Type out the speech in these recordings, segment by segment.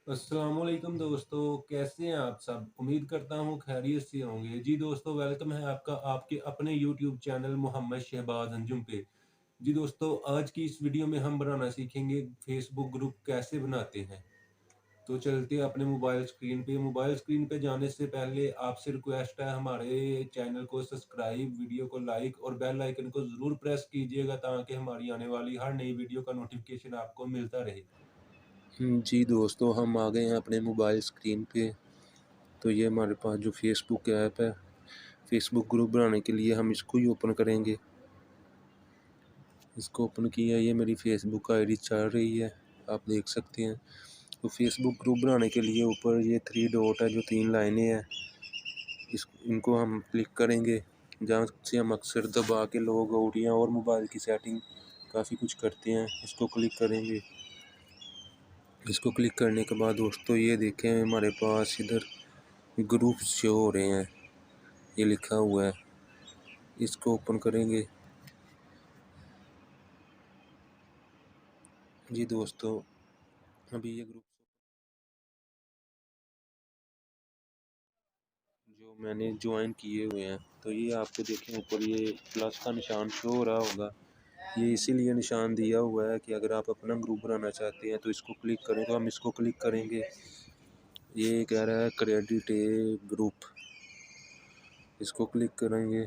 अस्सलाम वालेकुम दोस्तों, कैसे हैं आप सब? उम्मीद करता हूँ खैरियत से होंगे। जी दोस्तों, वेलकम है आपका आपके अपने यूट्यूब चैनल मोहम्मद शहबाज अंजुम पे। जी दोस्तों, आज की इस वीडियो में हम बनाना सीखेंगे फेसबुक ग्रुप कैसे बनाते हैं। तो चलते हैं अपने मोबाइल स्क्रीन पे। मोबाइल स्क्रीन पे जाने से पहले आपसे रिक्वेस्ट है, हमारे चैनल को सब्सक्राइब, वीडियो को लाइक और बेल आइकन को ज़रूर प्रेस कीजिएगा ताकि हमारी आने वाली हर नई वीडियो का नोटिफिकेशन आपको मिलता रहे। जी दोस्तों, हम आ गए हैं अपने मोबाइल स्क्रीन पे। तो ये हमारे पास जो फेसबुक ऐप है, फेसबुक ग्रुप बनाने के लिए हम इसको ही ओपन करेंगे। इसको ओपन किया, ये मेरी फेसबुक आईडी चल रही है, आप देख सकते हैं। तो फेसबुक ग्रुप बनाने के लिए ऊपर ये 3 डॉट है, जो 3 लाइनें हैं, इनको हम क्लिक करेंगे। जहाँ से हम अक्सर दबा के लॉग आउट या और मोबाइल की सेटिंग काफ़ी कुछ करते हैं, इसको क्लिक करेंगे। इसको क्लिक करने के बाद दोस्तों ये देखें, हमारे पास इधर ग्रुप शो हो रहे हैं, ये लिखा हुआ है, इसको ओपन करेंगे। जी दोस्तों, अभी ये ग्रुप जो मैंने ज्वाइन किए हुए हैं, तो ये आपको देखें ऊपर ये प्लस का निशान शो हो रहा होगा। ये इसीलिए निशान दिया हुआ है कि अगर आप अपना ग्रुप बनाना चाहते हैं तो इसको क्लिक करें। तो हम इसको क्लिक करेंगे। ये कह रहा है क्रेडिट ए ग्रुप, इसको क्लिक करेंगे।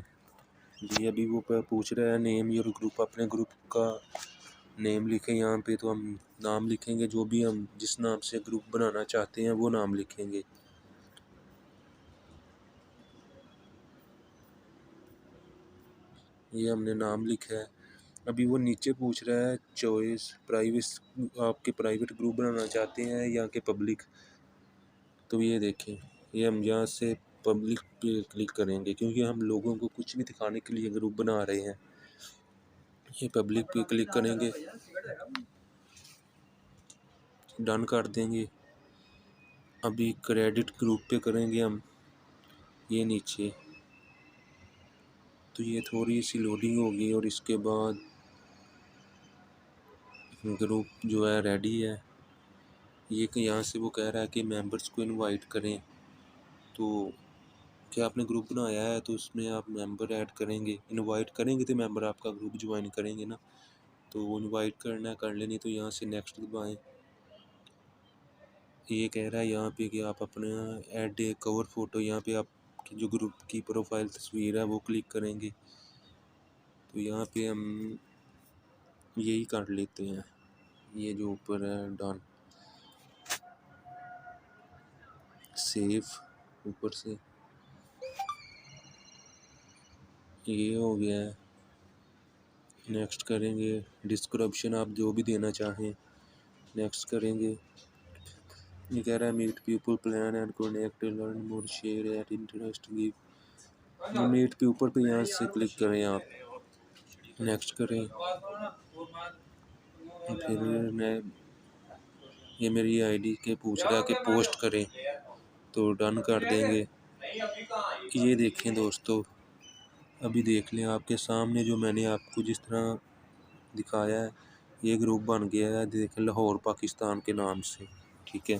जी अभी वो पूछ रहा है नेम योर ग्रुप, अपने ग्रुप का नेम लिखें यहाँ पे। तो हम नाम लिखेंगे, जो भी हम जिस नाम से ग्रुप बनाना चाहते हैं वो नाम लिखेंगे। ये हमने नाम लिखा है। अभी वो नीचे पूछ रहा है चॉइस प्राइवेट, आपके प्राइवेट ग्रुप बनाना चाहते हैं या कि पब्लिक। तो ये देखें, ये हम यहाँ से पब्लिक पे क्लिक करेंगे क्योंकि हम लोगों को कुछ भी दिखाने के लिए ग्रुप बना रहे हैं। ये पब्लिक पे क्लिक करेंगे, डन कर देंगे। अभी क्रेडिट ग्रुप पे करेंगे हम, ये नीचे। तो ये थोड़ी सी लोडिंग होगी और इसके बाद ग्रुप जो है रेडी है। ये कि यहाँ से वो कह रहा है कि मेंबर्स को इनवाइट करें। तो क्या आपने ग्रुप बनाया है तो उसमें आप मेंबर ऐड करेंगे, इनवाइट करेंगे तो मेंबर आपका ग्रुप ज्वाइन करेंगे ना। तो इनवाइट करना है कर लेनी, तो यहाँ से नेक्स्ट दबाएं। ये कह रहा है यहाँ पे कि आप अपना ऐड ए कवर फ़ोटो, यहाँ पे आप जो ग्रुप की प्रोफाइल तस्वीर है वो क्लिक करेंगे। तो यहाँ पे हम यही कर लेते हैं, ये जो ऊपर है डन, सेव ऊपर से ये हो गया है। नेक्स्ट करेंगे। डिस्क्रिप्शन आप जो भी देना चाहें, नेक्स्ट करेंगे। ये कह रहा है meet people plan and connect learn more share at interest give. Meet people पे यहाँ से क्लिक करें आप, नेक्स्ट करें। फिर मैं ये मेरी आईडी के पूछ रहा है कि पोस्ट करें, तो डन कर देंगे। ये देखें दोस्तों, अभी देख लें आपके सामने जो मैंने आपको जिस तरह दिखाया है, ये ग्रुप बन गया है, देखें लाहौर पाकिस्तान के नाम से। ठीक है,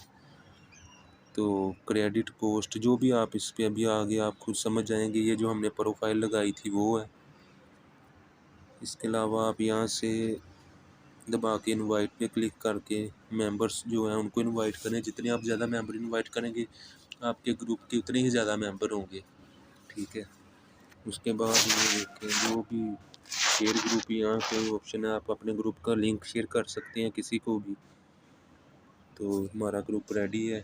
तो क्रेडिट पोस्ट जो भी आप इस पे अभी आगे आप खुद समझ जाएंगे। ये जो हमने प्रोफाइल लगाई थी वो है। इसके अलावा आप यहाँ से दबा के इनवाइट पे क्लिक करके मेंबर्स जो हैं उनको इनवाइट करें। जितने आप ज़्यादा मेंबर इनवाइट करेंगे आपके ग्रुप के उतने ही ज़्यादा मेंबर होंगे। ठीक है, उसके बाद ये देखें जो भी शेयर ग्रुप, यहाँ पे ऑप्शन है, आप अपने ग्रुप का लिंक शेयर कर सकते हैं किसी को भी। तो हमारा ग्रुप रेडी है।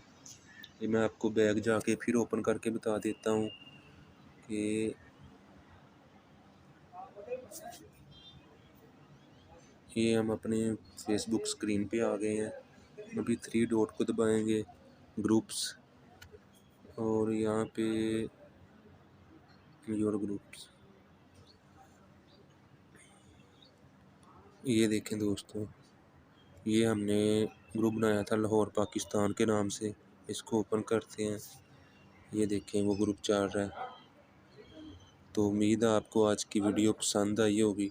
ये मैं आपको बैग जाके फिर ओपन करके बता देता हूँ कि ये हम अपने फेसबुक स्क्रीन पे आ गए हैं। अभी 3 डॉट को दबाएंगे, ग्रुप्स, और यहाँ पे योर ग्रुप्स। ये देखें दोस्तों, ये हमने ग्रुप बनाया था लाहौर पाकिस्तान के नाम से। इसको ओपन करते हैं, ये देखें वो ग्रुप चल रहा है। तो उम्मीद है आपको आज की वीडियो पसंद आई होगी।